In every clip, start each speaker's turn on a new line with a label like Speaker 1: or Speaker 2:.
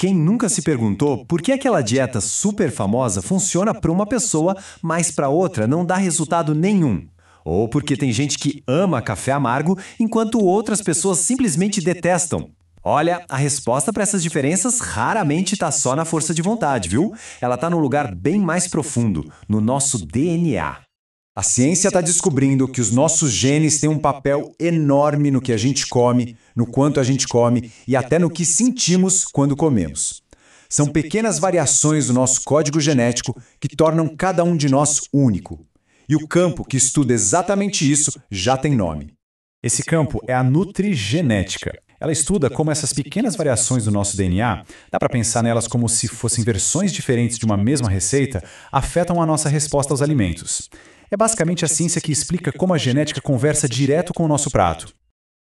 Speaker 1: Quem nunca se perguntou por que aquela dieta super famosa funciona para uma pessoa, mas para outra não dá resultado nenhum? Ou porque tem gente que ama café amargo, enquanto outras pessoas simplesmente detestam? Olha, a resposta para essas diferenças raramente está só na força de vontade, viu? Ela está num lugar bem mais profundo, no nosso DNA. A ciência está descobrindo que os nossos genes têm um papel enorme no que a gente come, no quanto a gente come e até no que sentimos quando comemos. São pequenas variações do nosso código genético que tornam cada um de nós único. E o campo que estuda exatamente isso já tem nome.
Speaker 2: Esse campo é a nutrigenética. Ela estuda como essas pequenas variações do nosso DNA, dá para pensar nelas como se fossem versões diferentes de uma mesma receita, afetam a nossa resposta aos alimentos. É basicamente a ciência que explica como a genética conversa direto com o nosso prato.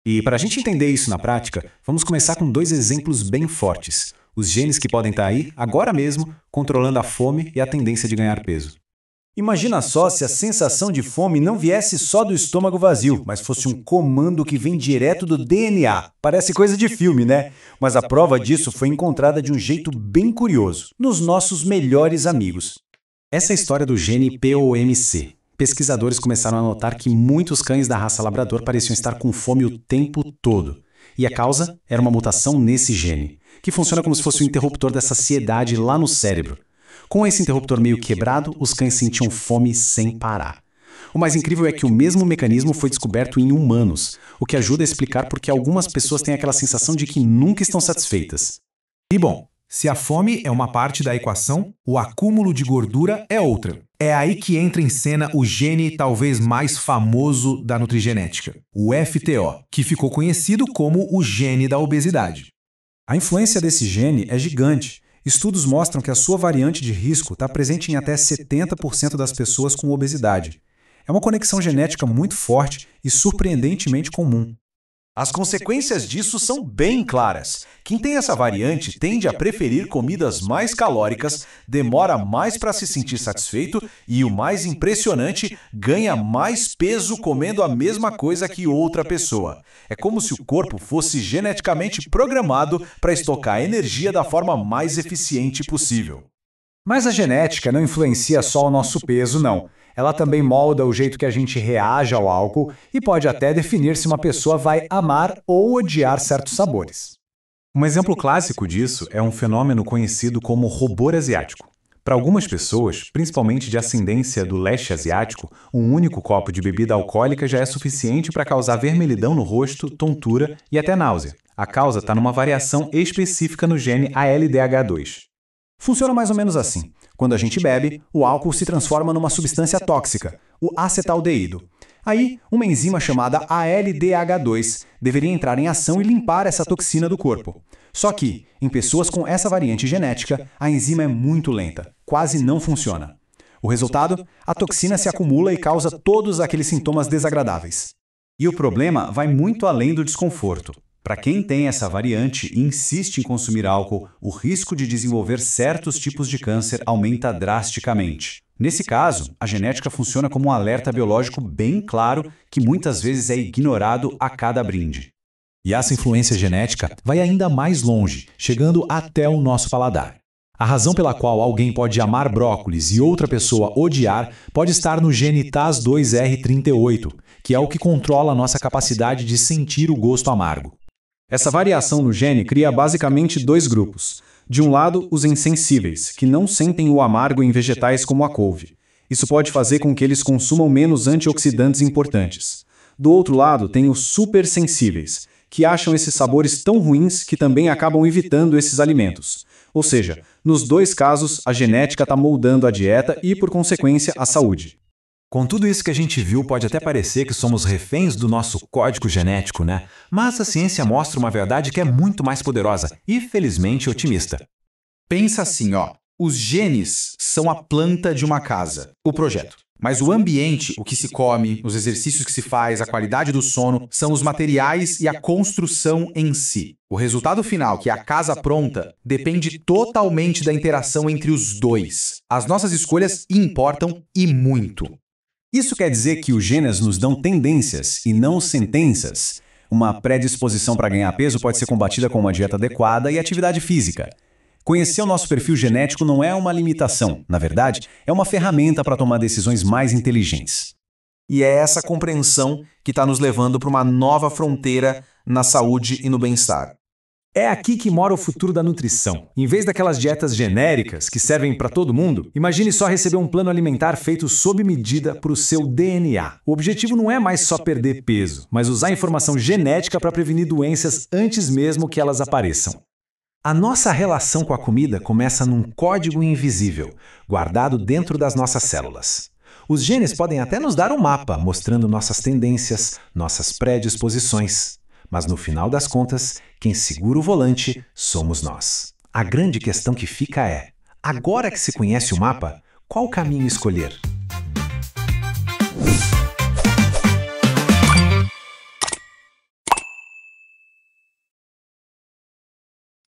Speaker 3: E para a gente entender isso na prática, vamos começar com dois exemplos bem fortes. Os genes que podem estar aí, agora mesmo, controlando a fome e a tendência de ganhar peso.
Speaker 1: Imagina só se a sensação de fome não viesse só do estômago vazio, mas fosse um comando que vem direto do DNA. Parece coisa de filme, né? Mas a prova disso foi encontrada de um jeito bem curioso, nos nossos melhores amigos.
Speaker 3: Essa é a história do gene POMC. Pesquisadores começaram a notar que muitos cães da raça labrador pareciam estar com fome o tempo todo. E a causa era uma mutação nesse gene, que funciona como se fosse o interruptor da saciedade lá no cérebro. Com esse interruptor meio quebrado, os cães sentiam fome sem parar. O mais incrível é que o mesmo mecanismo foi descoberto em humanos, o que ajuda a explicar por que algumas pessoas têm aquela sensação de que nunca estão satisfeitas.
Speaker 4: E bom, se a fome é uma parte da equação, o acúmulo de gordura é outra. É aí que entra em cena o gene talvez mais famoso da nutrigenética, o FTO, que ficou conhecido como o gene da obesidade.
Speaker 2: A influência desse gene é gigante. Estudos mostram que a sua variante de risco está presente em até 70% das pessoas com obesidade. É uma conexão genética muito forte e surpreendentemente comum.
Speaker 5: As consequências disso são bem claras. Quem tem essa variante tende a preferir comidas mais calóricas, demora mais para se sentir satisfeito e, o mais impressionante, ganha mais peso comendo a mesma coisa que outra pessoa. É como se o corpo fosse geneticamente programado para estocar energia da forma mais eficiente possível.
Speaker 2: Mas a genética não influencia só o nosso peso, não. Ela também molda o jeito que a gente reage ao álcool e pode até definir se uma pessoa vai amar ou odiar certos sabores.
Speaker 3: Um exemplo clássico disso é um fenômeno conhecido como rubor asiático. Para algumas pessoas, principalmente de ascendência do leste asiático, um único copo de bebida alcoólica já é suficiente para causar vermelhidão no rosto, tontura e até náusea. A causa está numa variação específica no gene ALDH2.
Speaker 1: Funciona mais ou menos assim. Quando a gente bebe, o álcool se transforma numa substância tóxica, o acetaldeído. Aí, uma enzima chamada ALDH2 deveria entrar em ação e limpar essa toxina do corpo. Só que, em pessoas com essa variante genética, a enzima é muito lenta, quase não funciona. O resultado? A toxina se acumula e causa todos aqueles sintomas desagradáveis.
Speaker 3: E o problema vai muito além do desconforto. Para quem tem essa variante e insiste em consumir álcool, o risco de desenvolver certos tipos de câncer aumenta drasticamente. Nesse caso, a genética funciona como um alerta biológico bem claro que muitas vezes é ignorado a cada brinde.
Speaker 4: E essa influência genética vai ainda mais longe, chegando até o nosso paladar. A razão pela qual alguém pode amar brócolis e outra pessoa odiar pode estar no gene TAS2R38, que é o que controla a nossa capacidade de sentir o gosto amargo.
Speaker 2: Essa variação no gene cria basicamente dois grupos. De um lado, os insensíveis, que não sentem o amargo em vegetais como a couve. Isso pode fazer com que eles consumam menos antioxidantes importantes. Do outro lado, tem os supersensíveis, que acham esses sabores tão ruins que também acabam evitando esses alimentos. Ou seja, nos dois casos, a genética está moldando a dieta e, por consequência, a saúde.
Speaker 4: Com tudo isso que a gente viu, pode até parecer que somos reféns do nosso código genético, né? Mas a ciência mostra uma verdade que é muito mais poderosa e, felizmente, otimista.
Speaker 6: Pensa assim, ó. Os genes são a planta de uma casa, o projeto. Mas o ambiente, o que se come, os exercícios que se faz, a qualidade do sono, são os materiais e a construção em si. O resultado final, que é a casa pronta, depende totalmente da interação entre os dois. As nossas escolhas importam e muito.
Speaker 1: Isso quer dizer que os genes nos dão tendências e não sentenças. Uma predisposição para ganhar peso pode ser combatida com uma dieta adequada e atividade física. Conhecer o nosso perfil genético não é uma limitação, na verdade, é uma ferramenta para tomar decisões mais inteligentes.
Speaker 5: E é essa compreensão que está nos levando para uma nova fronteira na saúde e no bem-estar.
Speaker 4: É aqui que mora o futuro da nutrição. Em vez daquelas dietas genéricas que servem para todo mundo, imagine só receber um plano alimentar feito sob medida para o seu DNA. O objetivo não é mais só perder peso, mas usar informação genética para prevenir doenças antes mesmo que elas apareçam. A nossa relação com a comida começa num código invisível, guardado dentro das nossas células. Os genes podem até nos dar um mapa, mostrando nossas tendências, nossas predisposições. Mas no final das contas, quem segura o volante somos nós. A grande questão que fica é, agora que se conhece o mapa, qual caminho escolher?